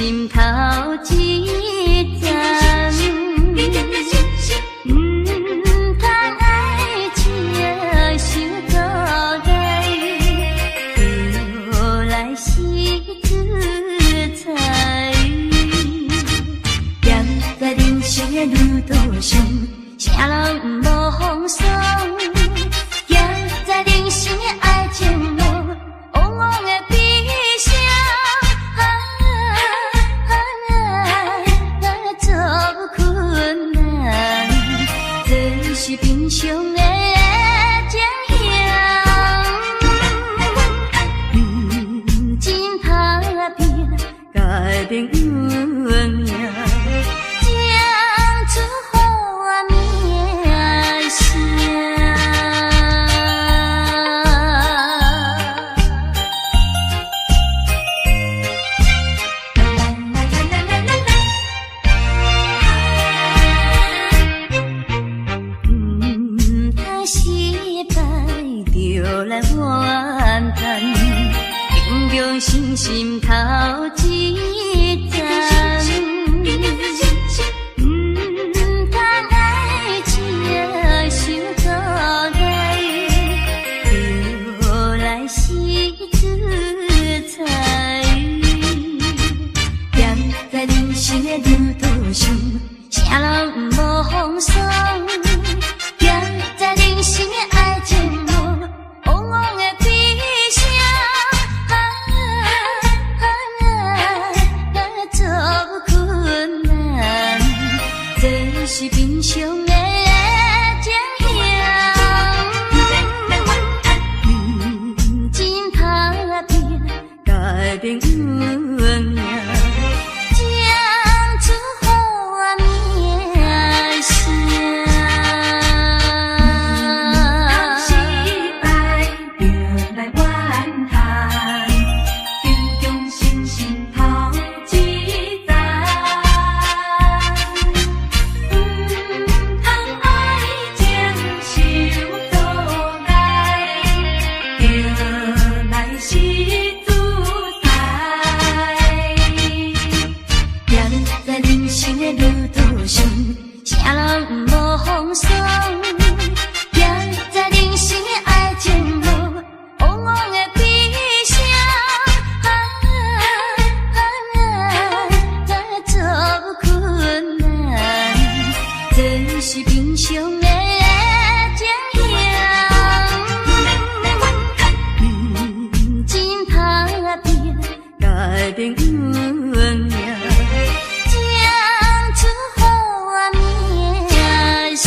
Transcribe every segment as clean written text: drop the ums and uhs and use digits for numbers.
心头一站，通爱情想做来，后来是自在。站在人生的路途上，啥人无风霜？行在人生的爱情路，往往会悲伤。做困难，这是平常的情形。真打拼，改变运命。来怨叹，平常心心头一站，通爱情想做来，后来是自在。站在人生的路途上，啥人无风霜？站在人生的爱情路，往往会悲伤。做困难，这是平常的情形。真打拼，改变运命。路途上，啥人无风霜？行在人生的爱情路，往往会悲伤。做困难，这是平常的情形。真打拼，改变运命。出好命声。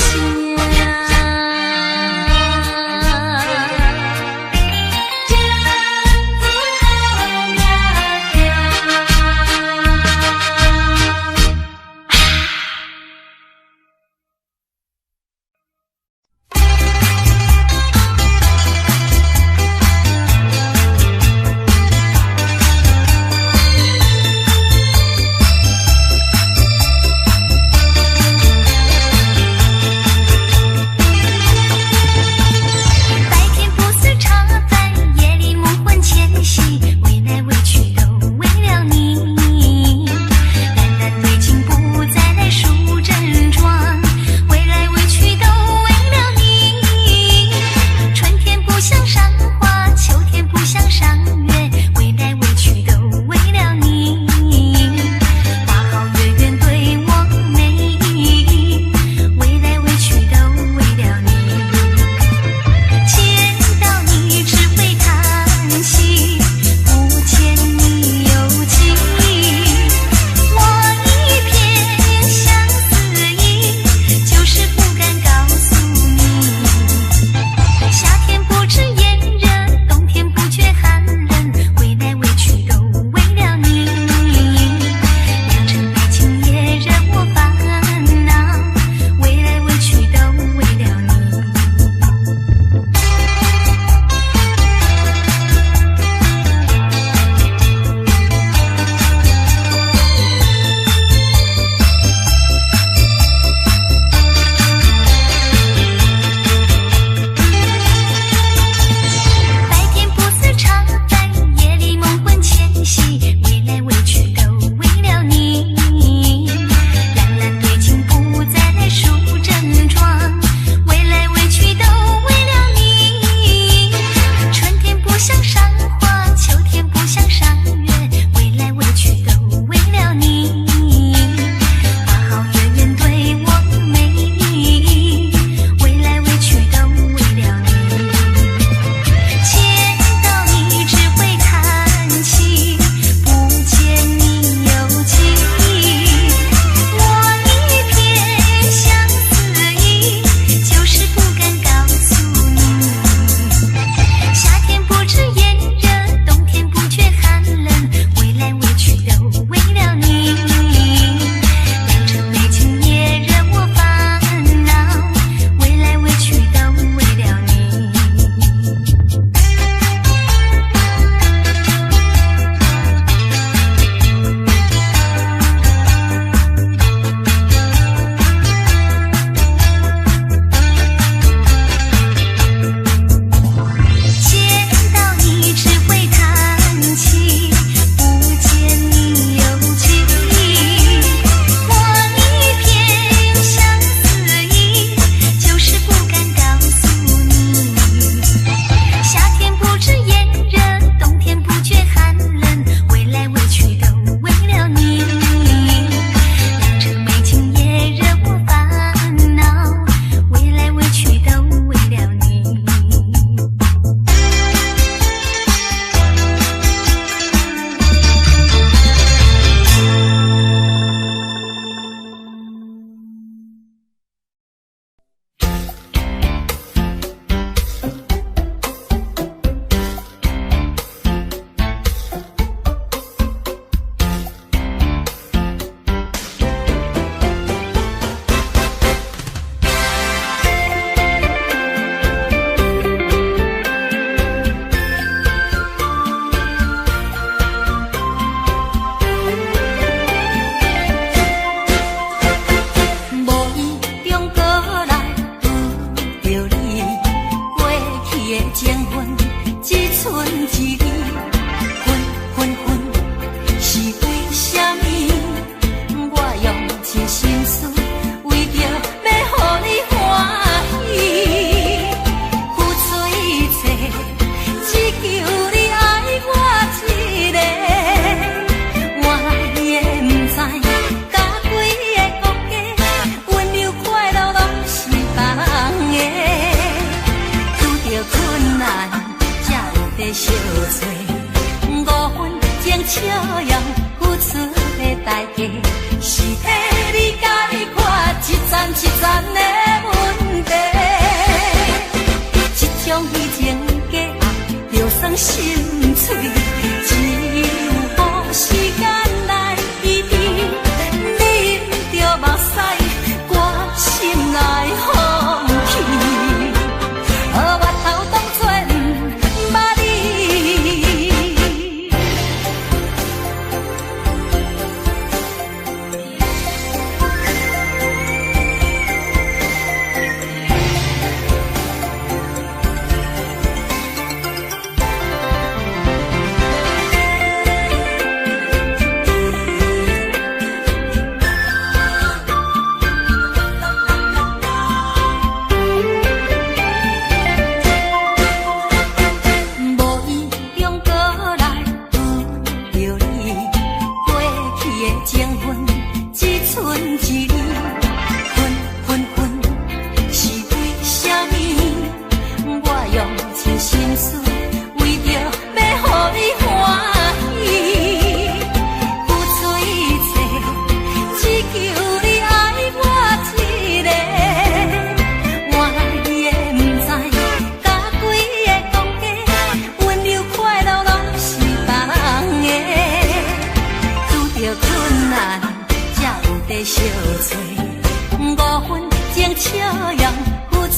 情笑容付出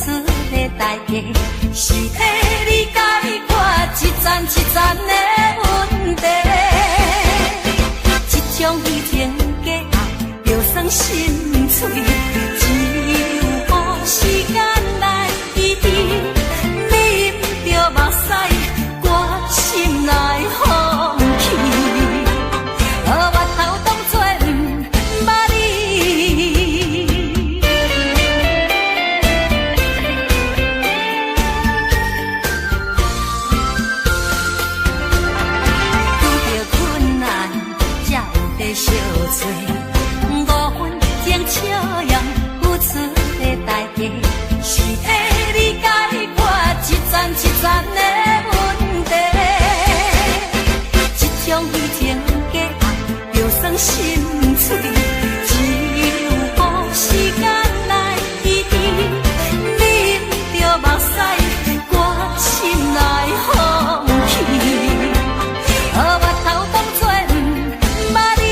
的代价，是替你解决一层一层的问题。这种虚情假爱，就算心碎，只有时间来医治。你不着目屎，我心内放弃。我头当作不捌你。遇到困难，才有地相找。五分钟笑容付出的代价，是替你解决一层一层的问题。这种虚情假爱，就算心碎，只有时间来医治。你不着目屎，我心内放弃。我头当作不捌你。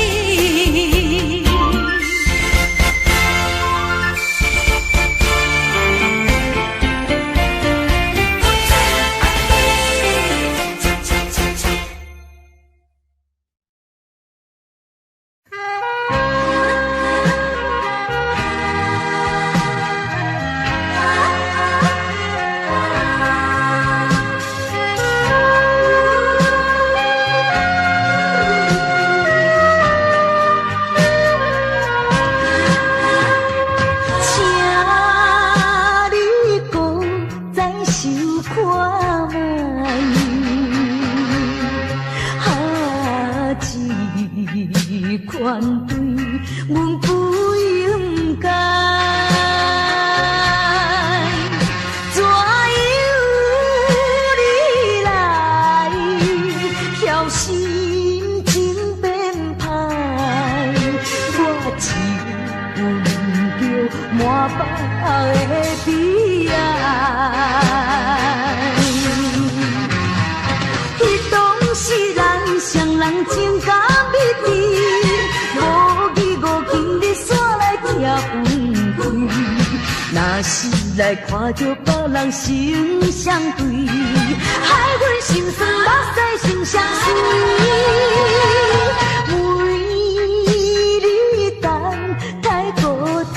款对阮不应该，怎由你来挑心情变歹？我只闻着满腹的悲哀。迄当时咱双人情感蜜甜。若是来看着别人心相对，害阮心酸目屎心相随。为你等太孤单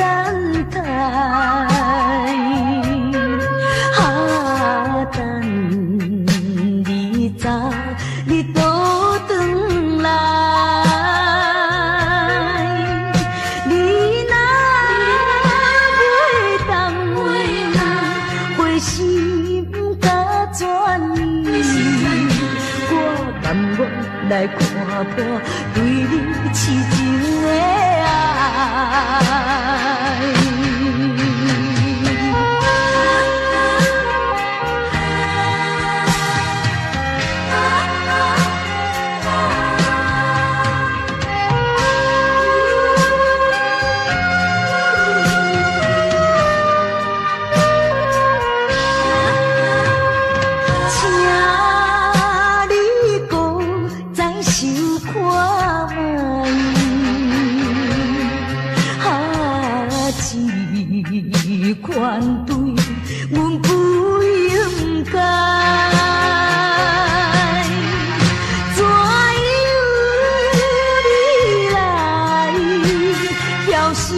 太，等你早你倒转来。来看破对你痴情的爱。款对阮不应该，怎由你来挑心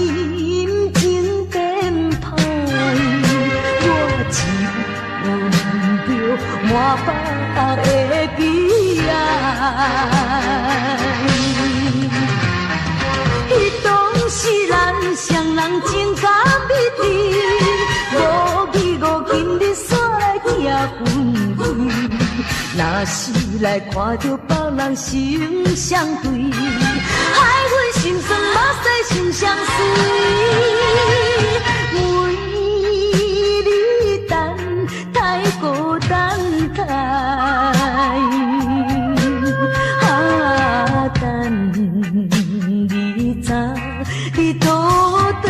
情变歹？我只闻着满腹的悲哀。迄当时咱双人情感蜜甜。若是来看着别人心相对，害阮心酸目屎心相随。为你等太孤单太，等你早你倒转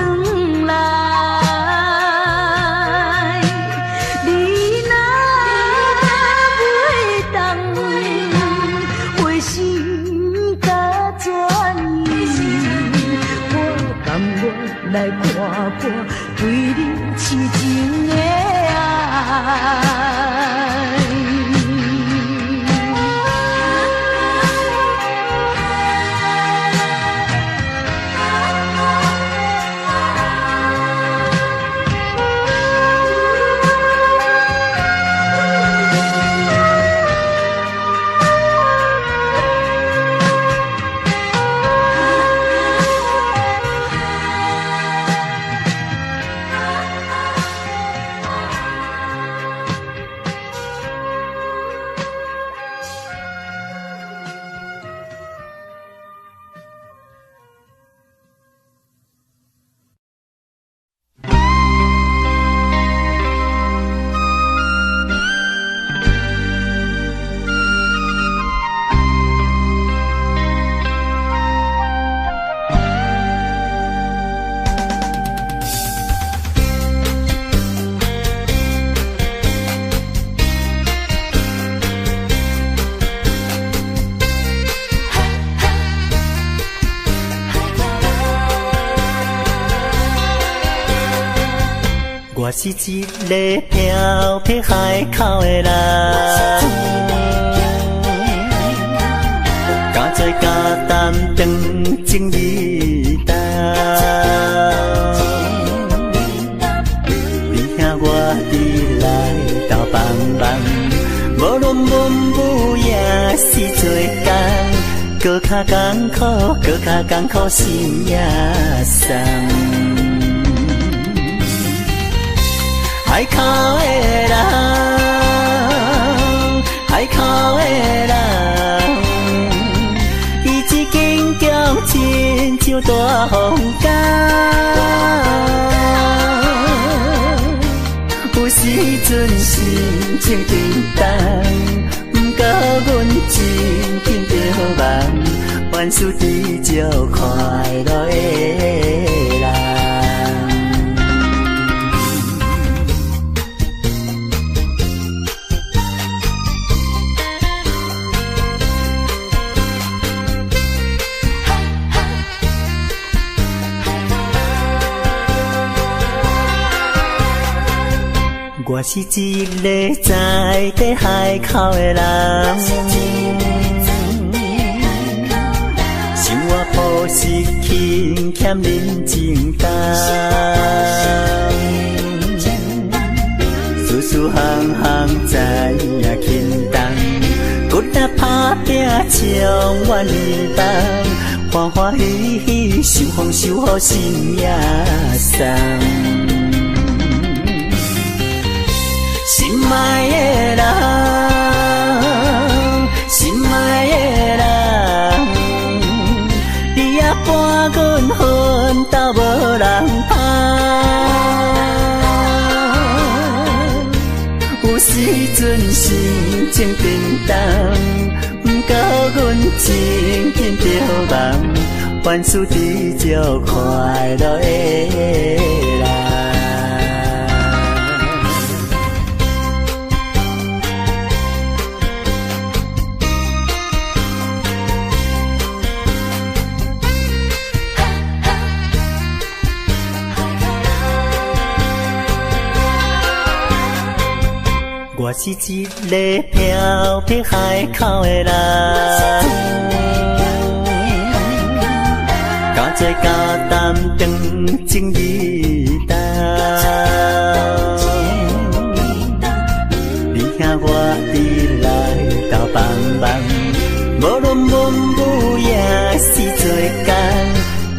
来。来半对你痴情的爱。我是一个漂泊海口的人，敢做敢担当正义担。你听我伫来斗帮忙，无论文武也是做工，搁较艰苦，搁较艰苦心也酸。海口的人，海口的人，伊一见强亲像大风干。有时阵心情沉重，不过阮真紧着梦，万事知足快乐的人。我是一个在地海口的人，生活朴实轻欠人情重，事事行行知影轻重，骨力打拼像万里梦，欢欢喜喜受风受雨心也酸。心爱的人，心爱的人，你也伴阮奋斗无人怕。有时阵心情沉重，不过阮真紧着梦，万事知足快乐的人。我是一个漂泊海口的人，敢做敢担当正义担。你听我伫来斗帮忙，无论文武也是做工，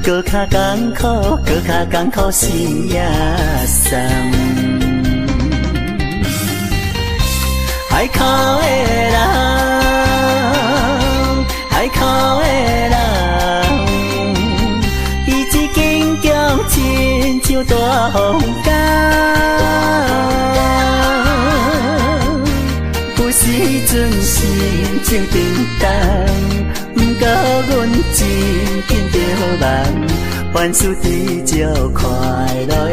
搁较艰苦，搁较艰苦心也酸。海口的人，海口的人，伊一见强亲像大风干。有时阵心情沉重，不过阮真紧着梦，万事知足快乐的。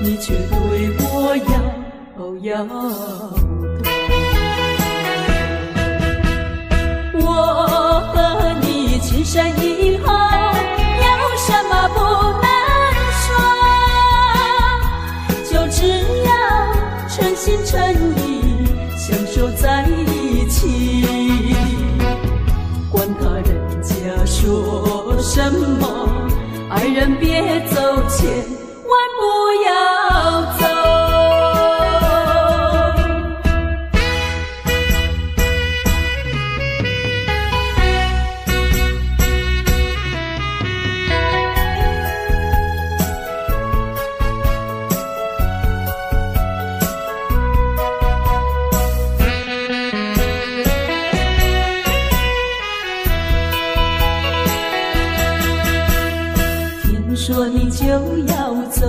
你却对我摇头。我和你情深以后，有什么不能说？就只要诚心诚意相守在一起。管他人家说什么，爱人别走千万不要走。说你就要走，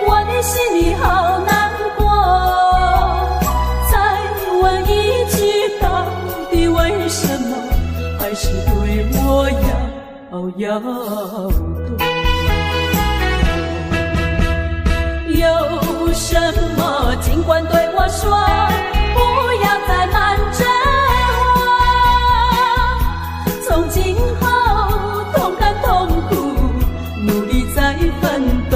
我的心里好难过。再问一句，到底为什么还是对我摇头？有什么尽管对我说，不要再瞒着我。从今后同甘同苦，努力在奋斗，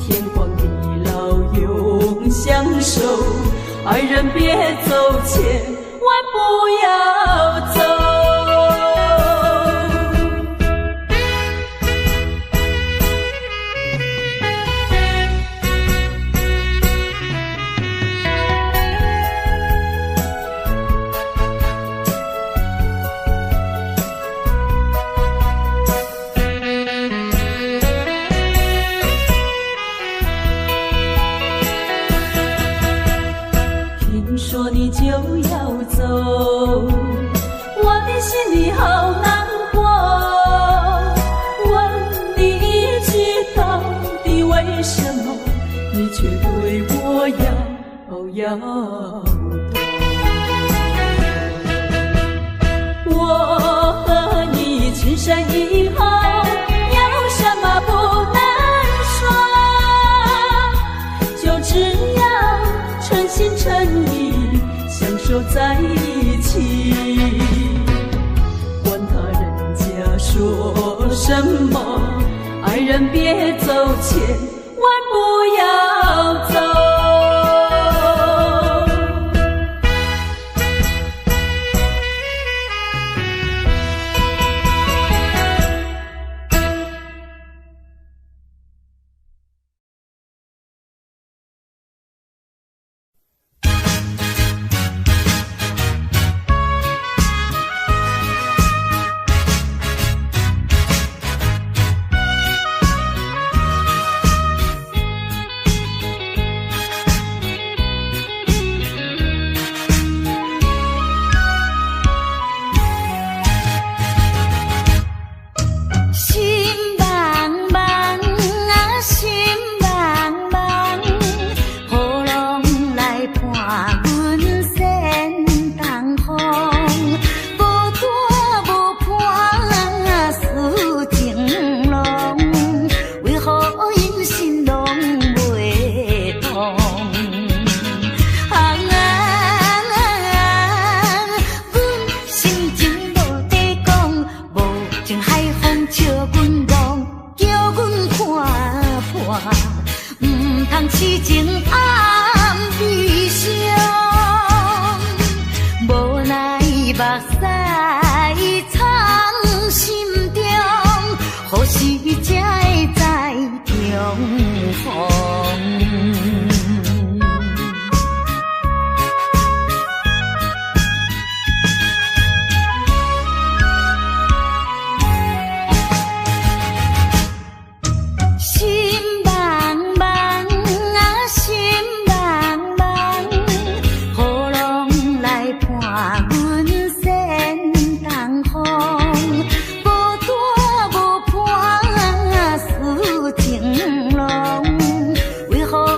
天荒地老永相守，爱人别走千万不要走。说你就要走，我的心里好难过。问你一句，到底为什么你却对我摇头？我和你情深以后，有什么不能说？就只要诚心诚意相守在一起。管他人家说什么，爱人别走千万不要走。为何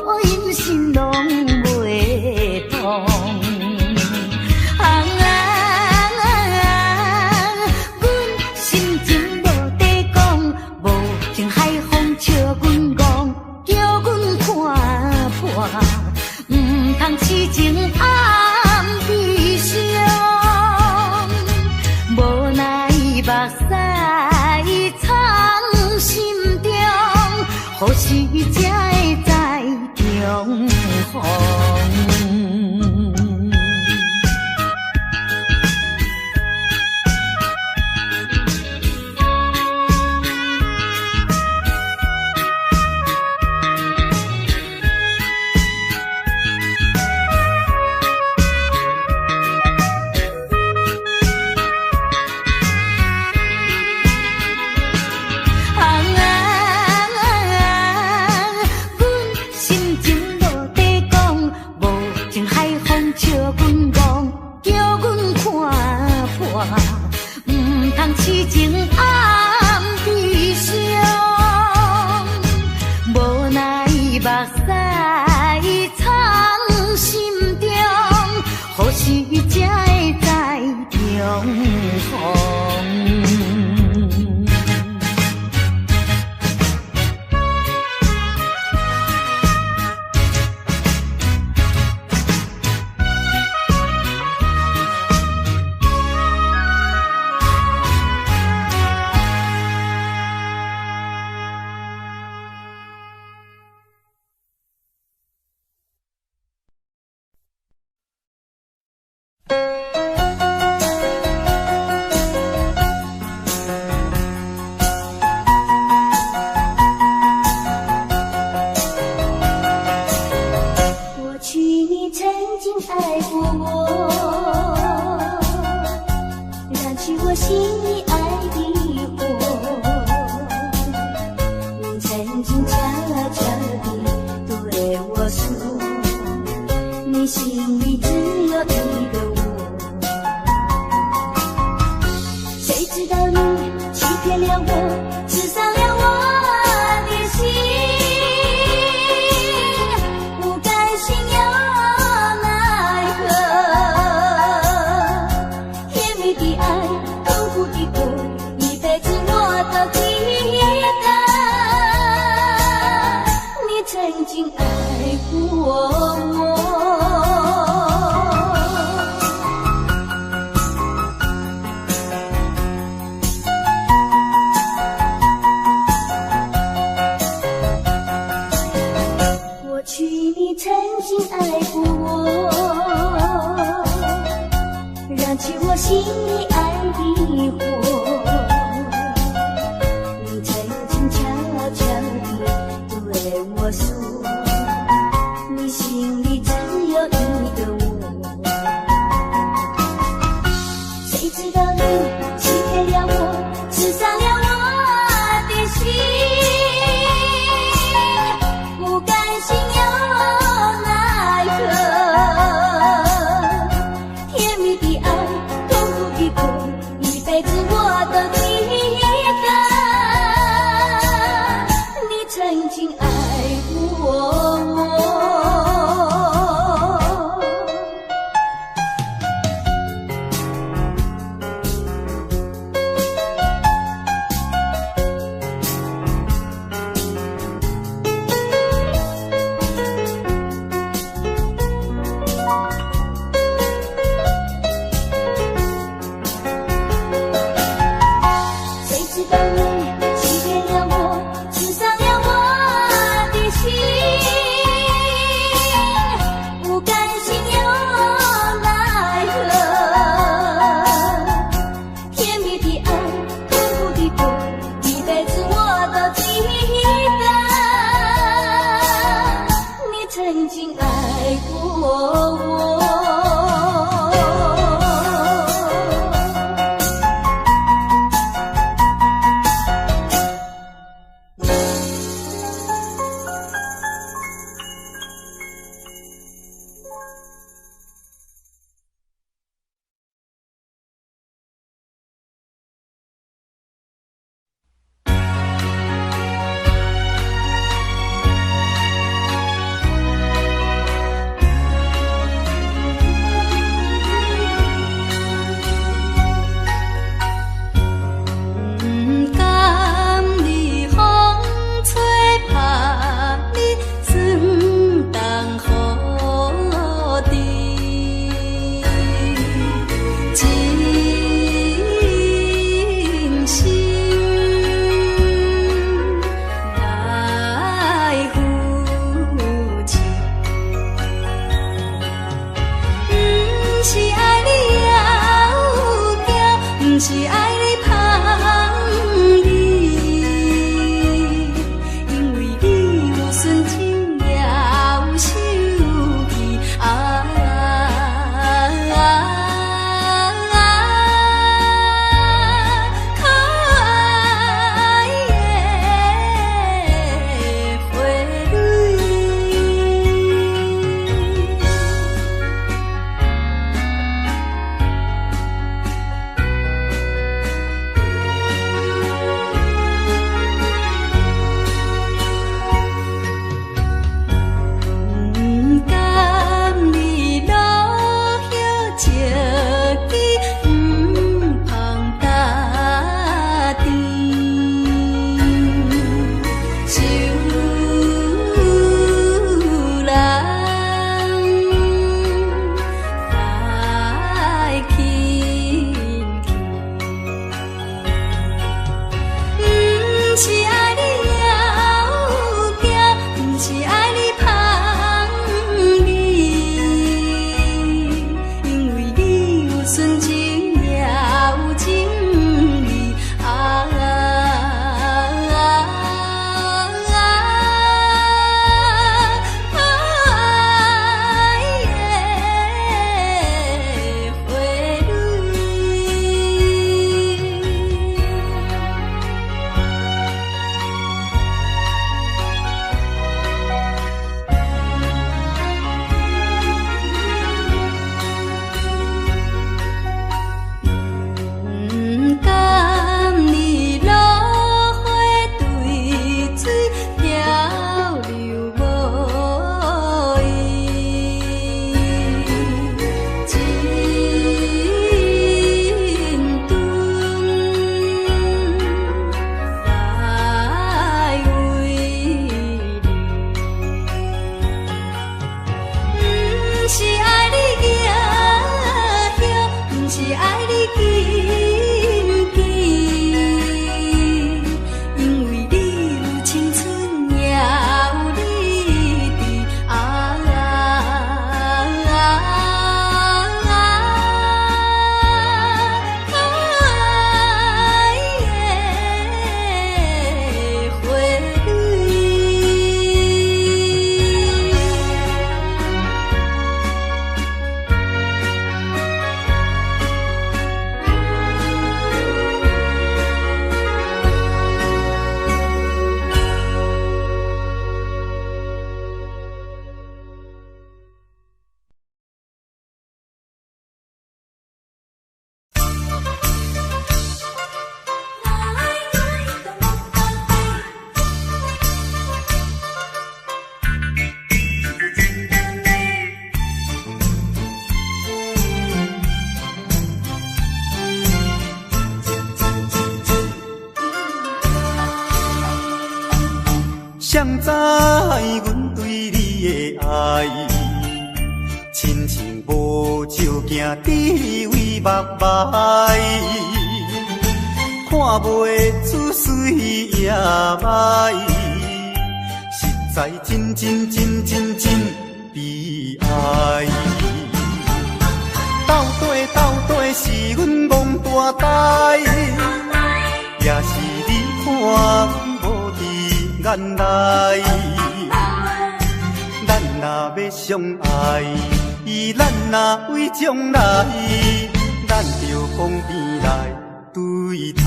爱你紧紧，因为你有青春，也有你伫啊啊啊爱的花蕊。谁知阮对你的爱，亲像无照镜滴位目眉，看袂出水也歹，实在真真真真真悲哀。斗底是阮憨大呆，也是你看阮无伫眼内。咱若要相爱，咱若为将来，咱着往边来对待。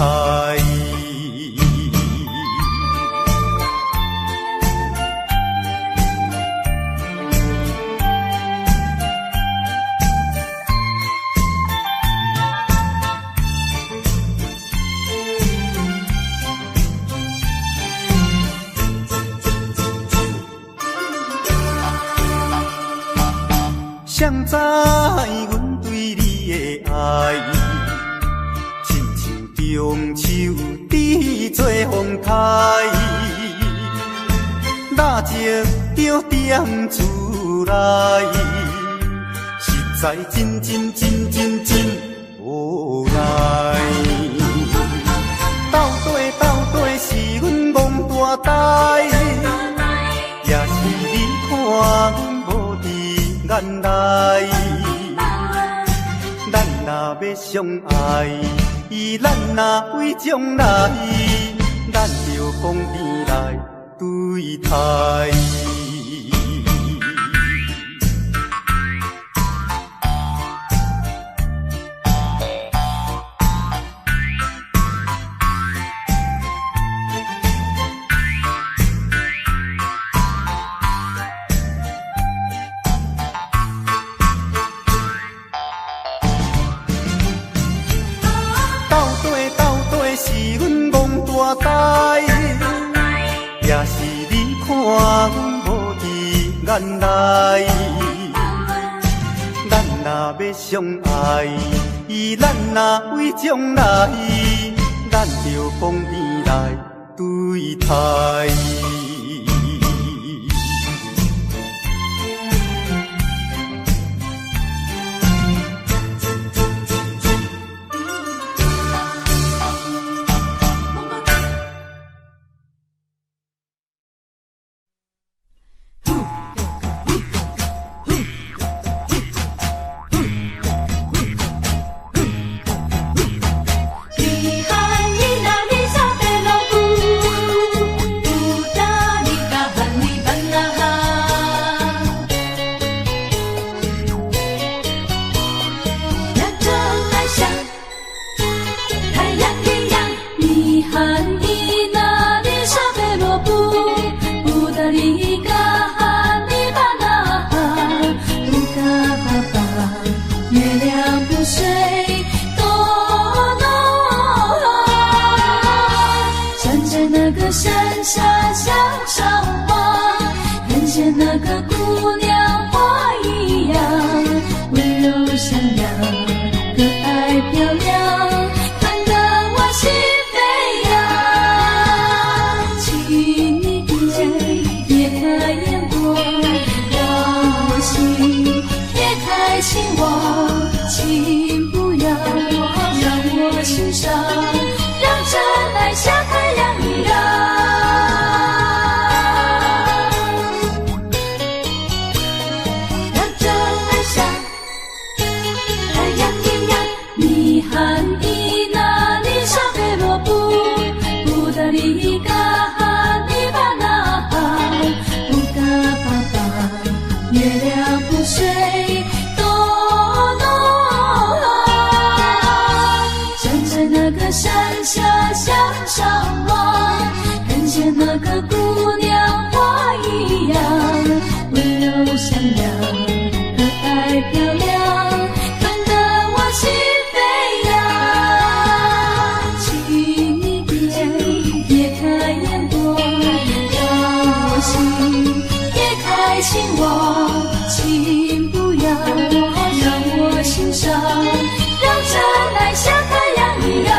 谁知阮对你的爱，亲像中秋伫做风台，蜡烛着点出来，实在真真真真真无奈。斗底是阮憨大呆，也是你看阮无伫眼内。咱若要相爱，咱若为将来，咱着往边来对待。是阮憨大呆，也是你看阮无伫眼内。咱若要相爱，咱若为将来，咱着往边来对待。你和你那里小白老虎，不你和伊那里沙贝罗布，布达里嘎哈尼巴那哈，布嘎巴巴，月亮不睡多诺哈。站在那个山下向上望，看见那个姑娘花一样，温柔善良，可爱漂亮，看得我心飞扬。请你别开眼光，让我心别开心望，请不要让我心伤，让真爱像太阳一样。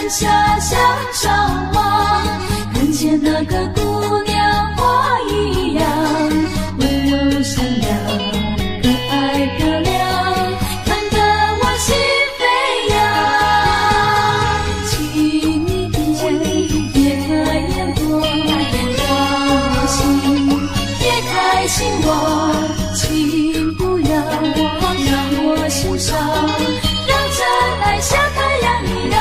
下向上望，看见那个姑娘花一样，温柔善良，可爱漂亮，看得我心飞扬。请你别开眼光，让我心别开心望，请不要让我心伤，让真爱像太阳一样。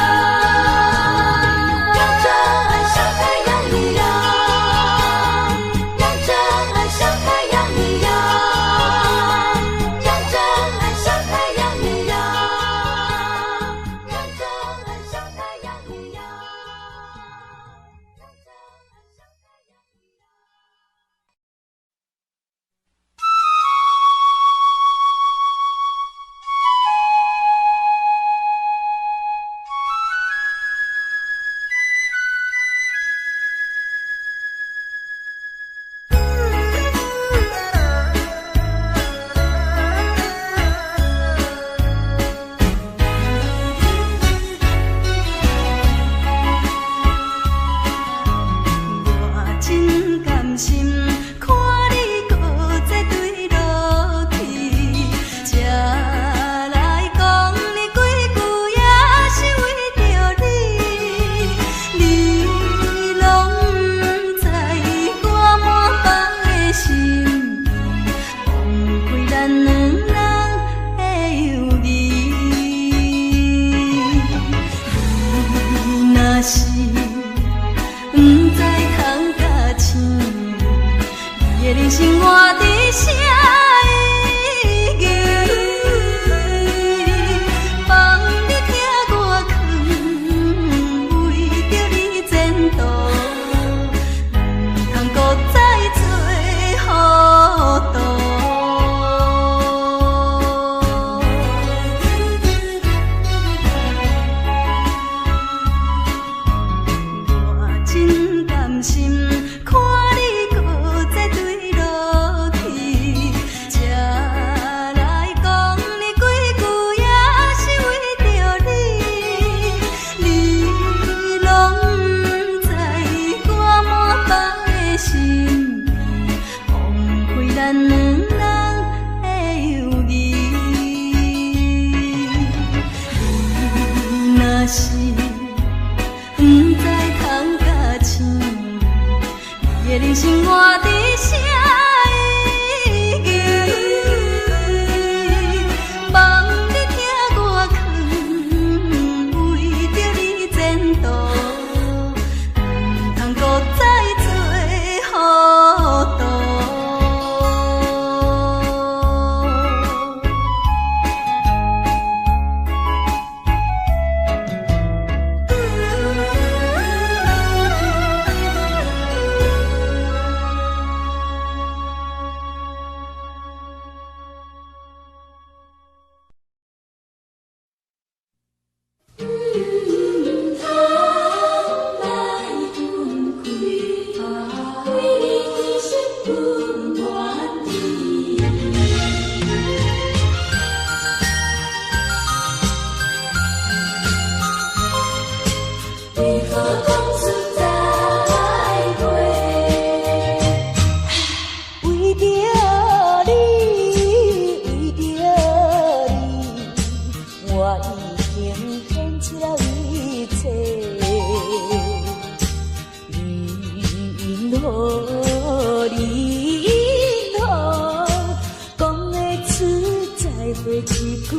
花一句话，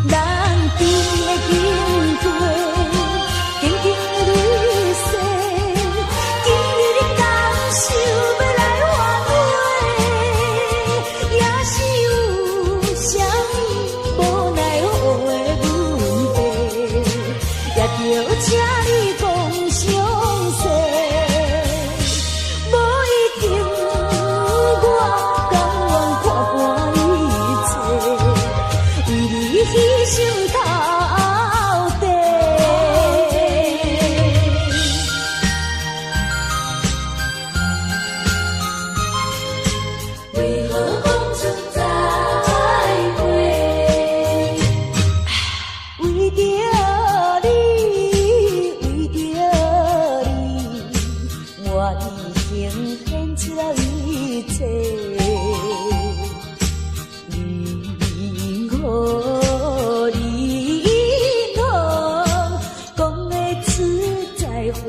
人甜的经过，静静的离世，今日你感受要来挽回，也是有啥物无奈何的问题，也着请你讲详细。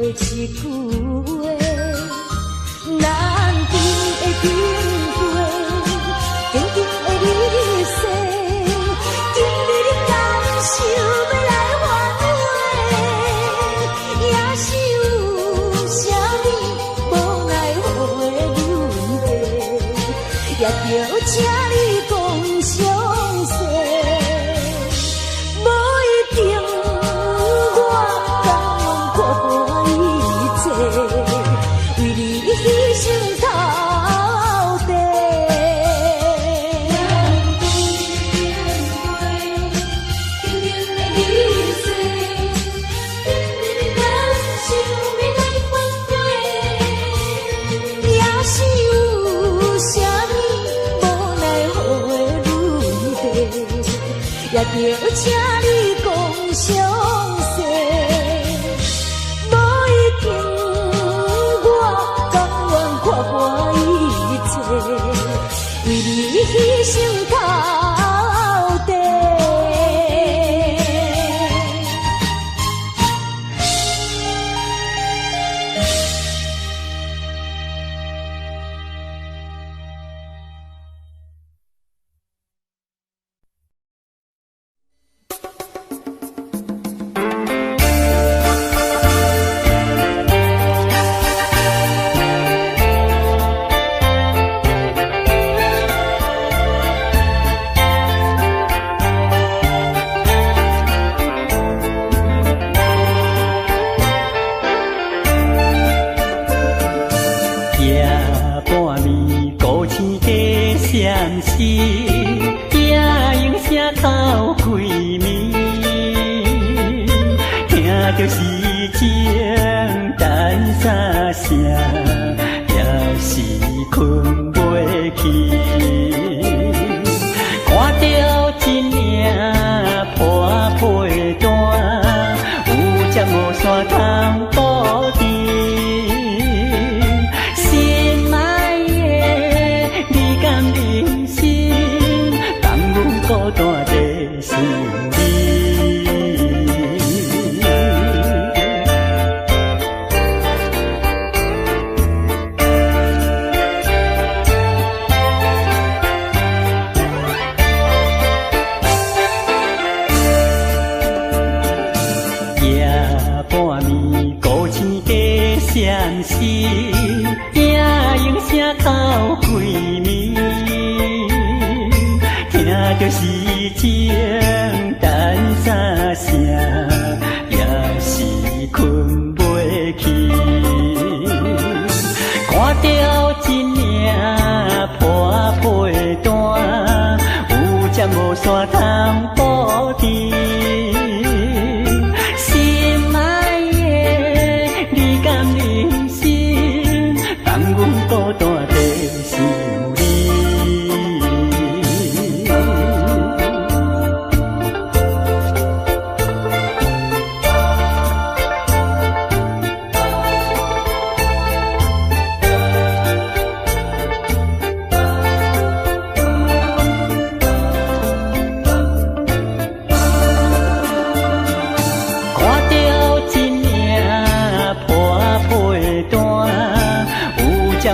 一句话，咱甜的经过，静静的离世，今日你感受要来挽回，也是有啥物无奈何的问题，也着请你讲详细，无一定。为你牺牲到底，静静的离世，今日你感受要来挽回，也是有啥物无奈何的问题，也着请你讲详细。为你牺牲到底。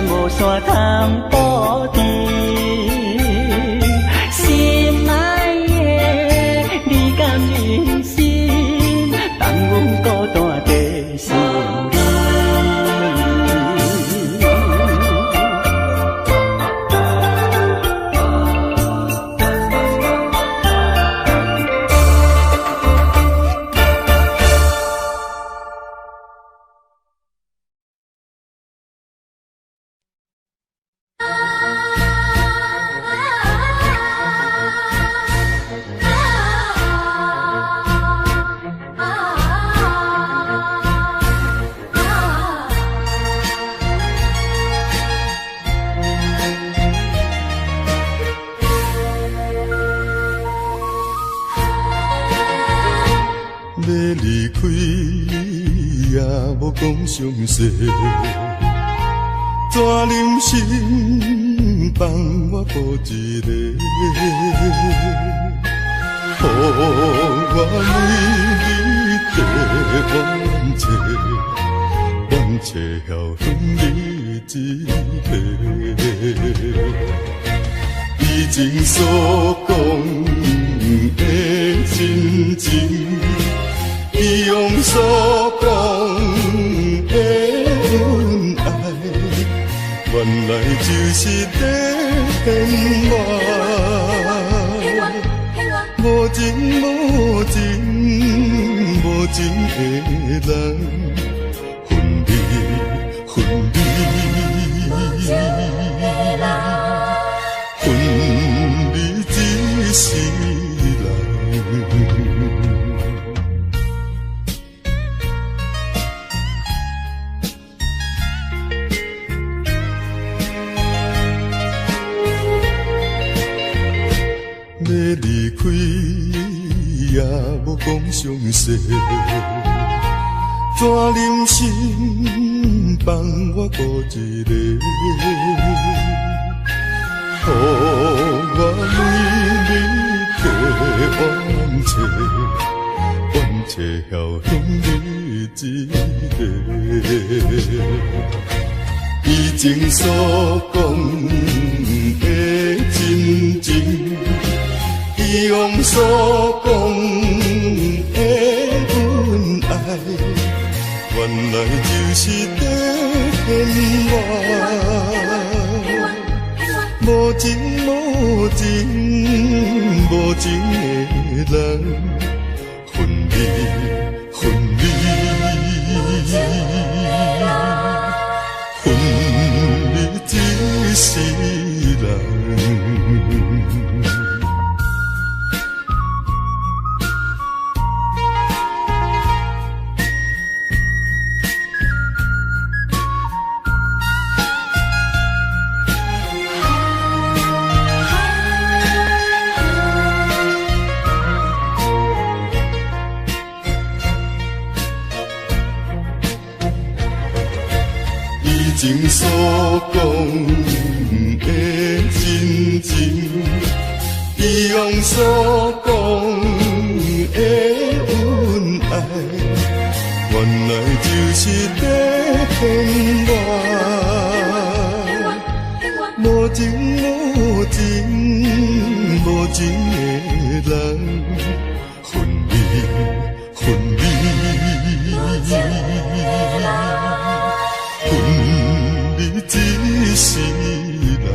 无山通保持，讲详细，怎忍心放我孤一个？予我为你地冤切，冤切晓分你一个。以前所讲的真情，以往所讲的恩爱，原来就是在骗我。无情无情无情的人，分离分离，分离一世人。要离开也无讲详细，怎忍心放我孤一个？予我为你地冤切，冤切晓分你一个。以前所讲的真情，以往所讲的恩爱，原来就是在骗我。无情无情无情的人，分离分离，分离一世人。以前所讲的真情，以往所讲的恩爱，原来就是在骗我。无情无情无情的人，分离分离，分离一世人。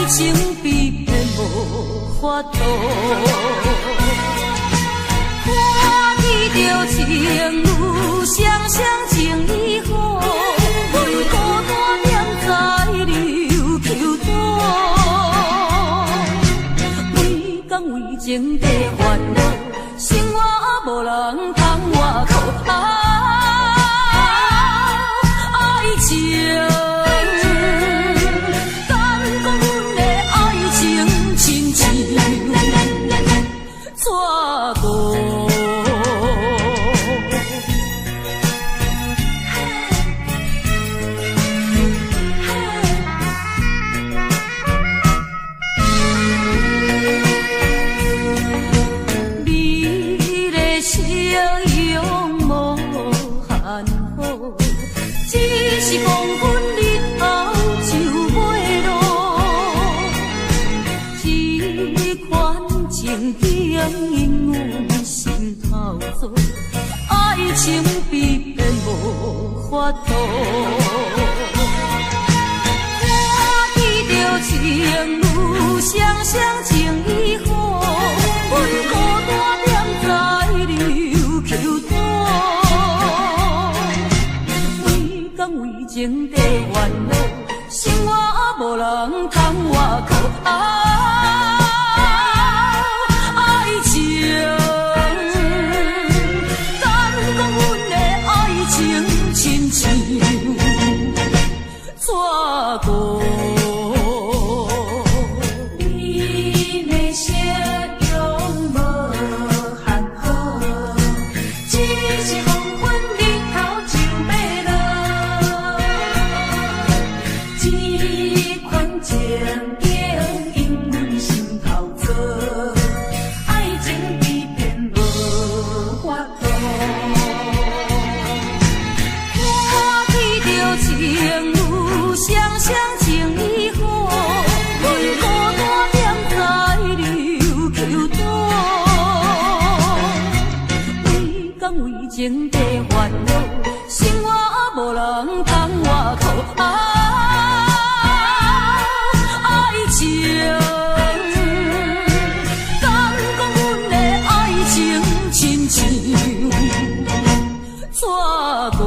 情比变无法度，看见着情有双双情意好，为孤单念在流求多，每天为情地烦恼，生活无人通外靠。爱情。永无限好，只是黄昏日头就袂落。这款情景因阮心头做，爱情比变无法度。看见着情侣双双情意好，阮孤单点在流求多。为讲为情地烦恼，生活无人通外靠。爱情，敢讲阮的爱情亲像错过。情地烦恼，生活无人通外靠。爱情，敢讲阮的爱情亲像错过。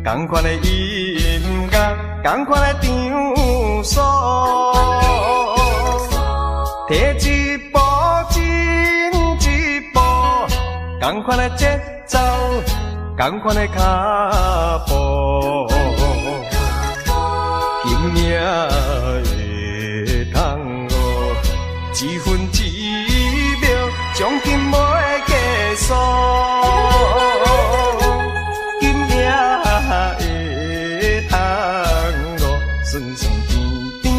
同款的音乐，同款的场所，摕一步进一步，同款的节奏，同款的脚步，今命的通路，一分一秒，将今袂结束。酸酸甜甜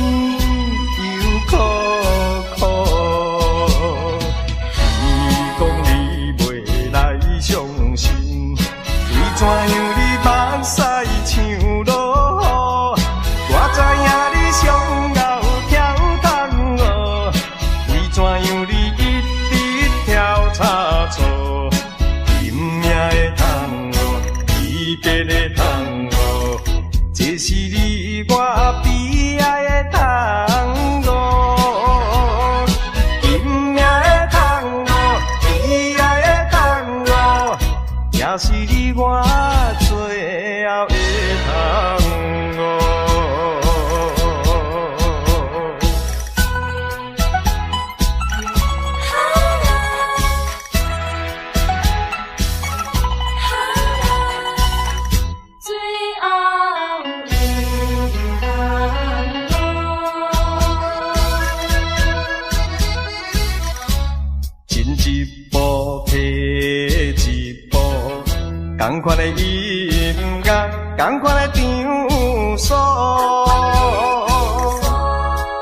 又苦苦，你讲你袂来相信，为怎样你目屎像落雨？我知影你上后跳桶哦，为怎样你一直跳差错？今命的桶哦，伊家的桶哦，这是你。我悲哀的汤路，今命的汤路，悲哀的汤路，也是你我最后的汤路。同款的音乐，同款的场所，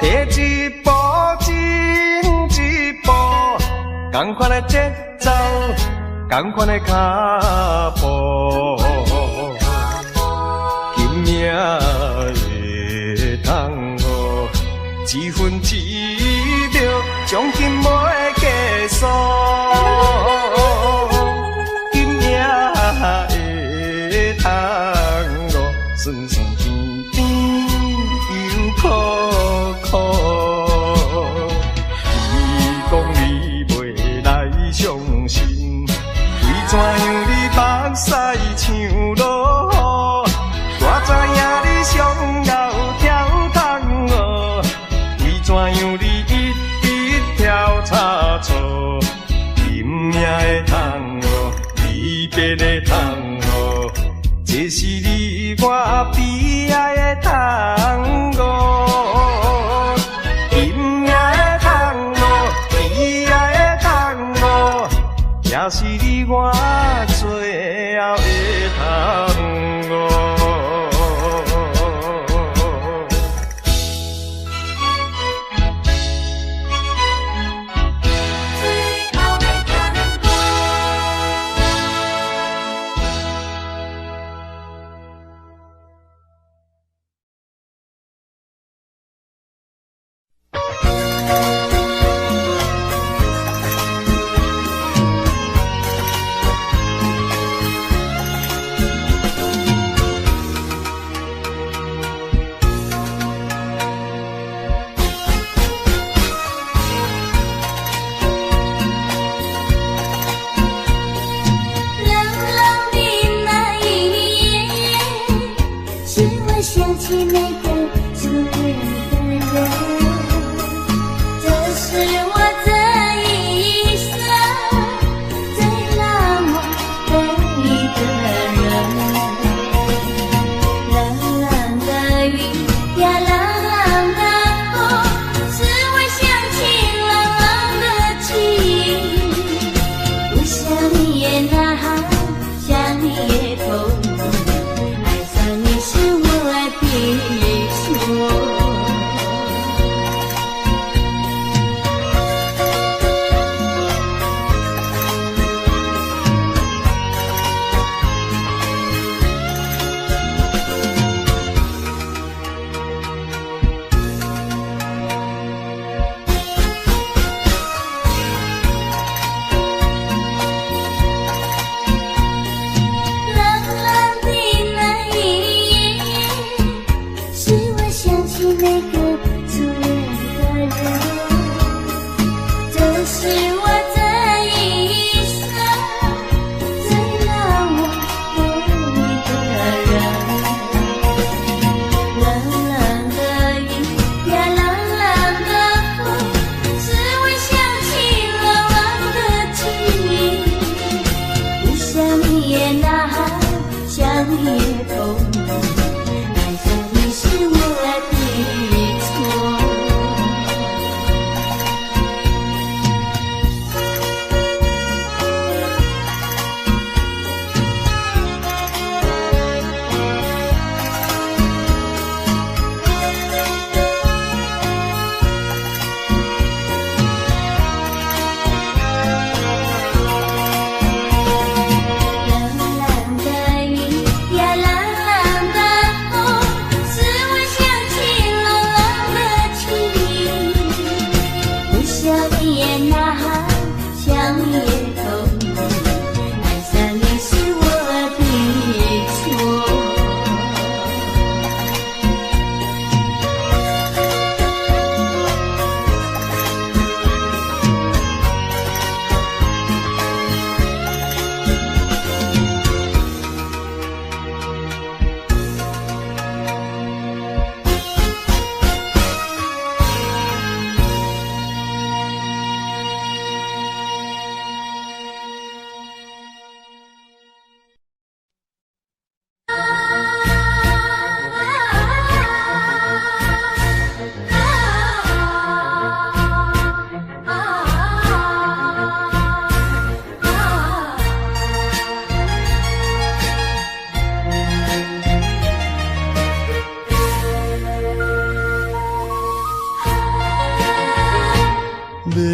摕一步进一步，同款的节奏，同款的脚步，今命的通路，一分一秒，奖金袂计数，今夜会通哦，酸酸甜甜又苦苦。你讲你袂来相信，为怎样你目屎像落雨？我知影你上后跳桶哦，为怎样你一直跳叉错？今命的桶哦，离别的桶哦，这是你我悲哀的桶哦。今命的桶哦，悲哀的桶哦，也是你我最后的桶哦。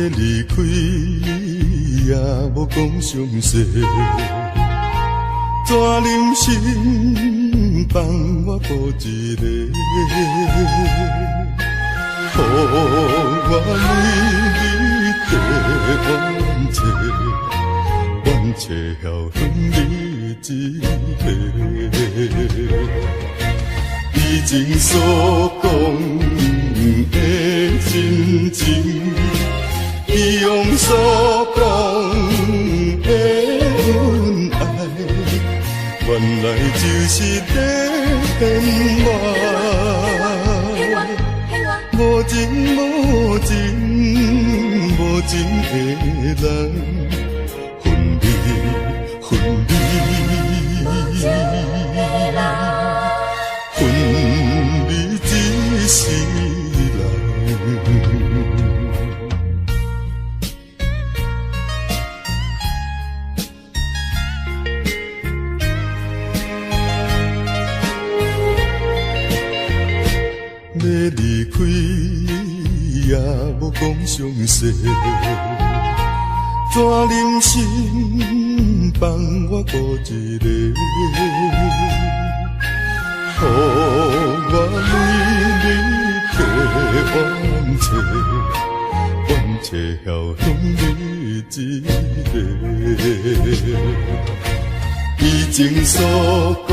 离开也无讲详细，怎忍心放我孤一个？予我每日找晓分你一个。以前所讲的真情，以往所讲的恩爱，原来就是在骗我。无情无情无情的人，分离分离，分离一世人。要离开也无讲详细，怎忍心放我孤一个？予我每日替冤切，冤切晓分你一个。以前所讲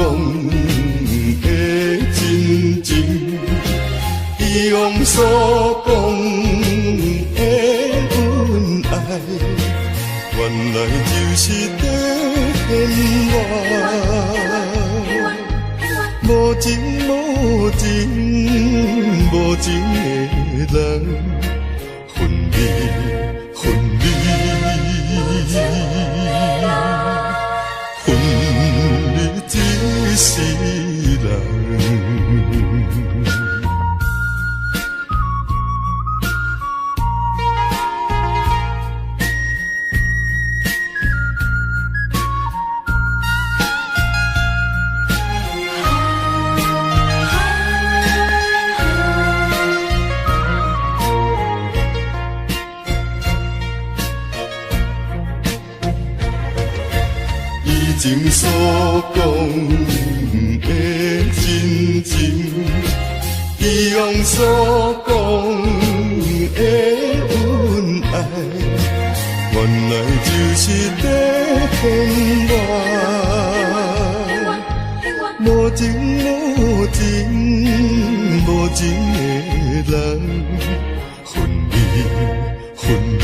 的真情，以往所讲的恩爱，原来就是在骗我。无情无情无情的人，分离分离，分离一世人。以前所讲的真情，以往所讲的恩爱，原来就是在骗我。无情无情无情的人，分离分离，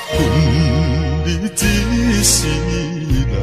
分离一世人。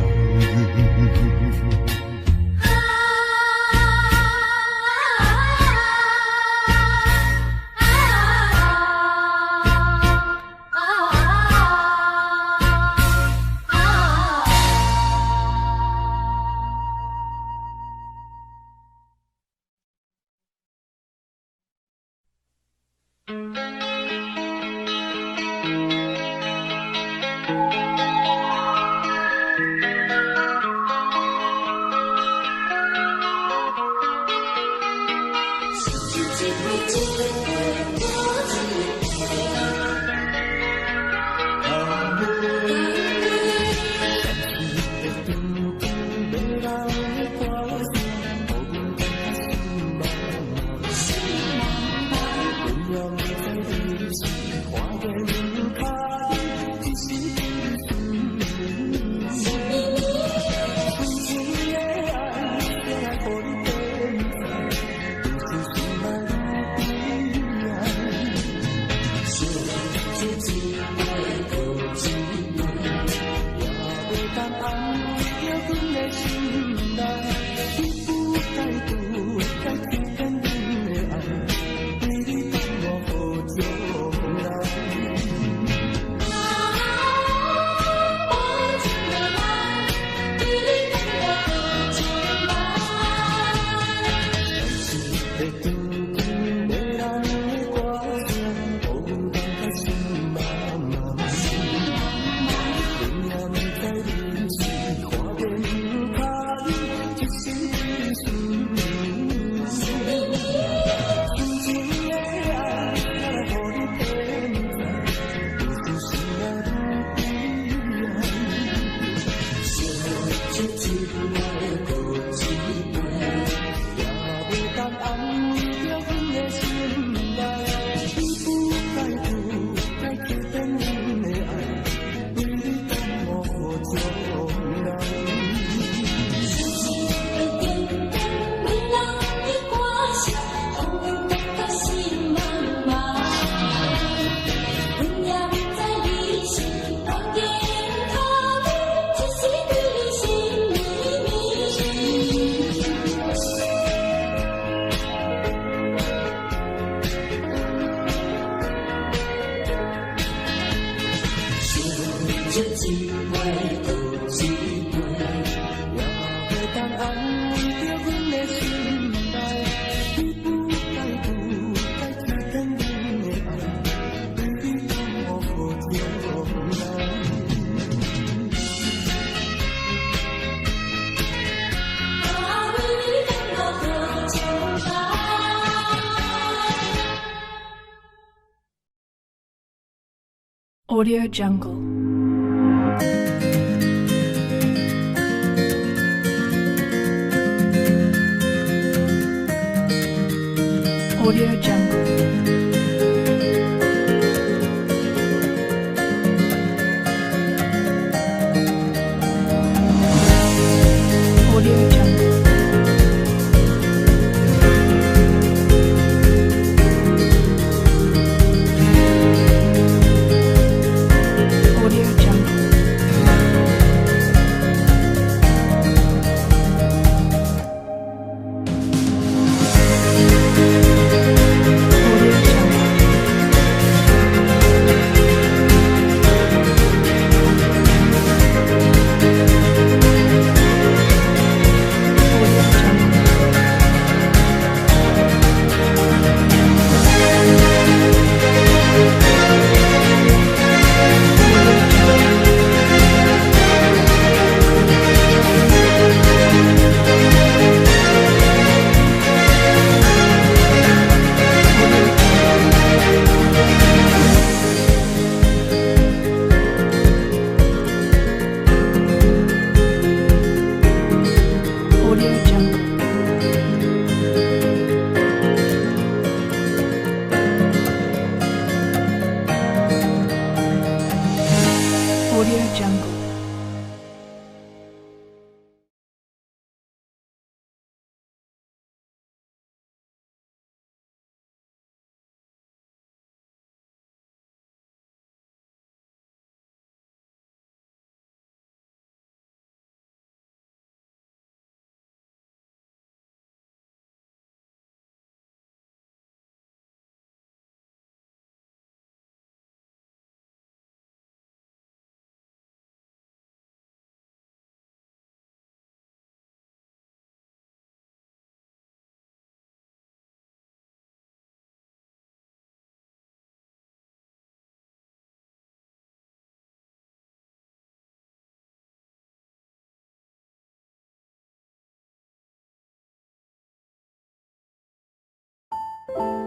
Audio Jungle. Audio Jungle. Audio Jungle. Audio Jungle. Audio Jungle. Audio Jungle. Audio Jungle. Audio Jungle.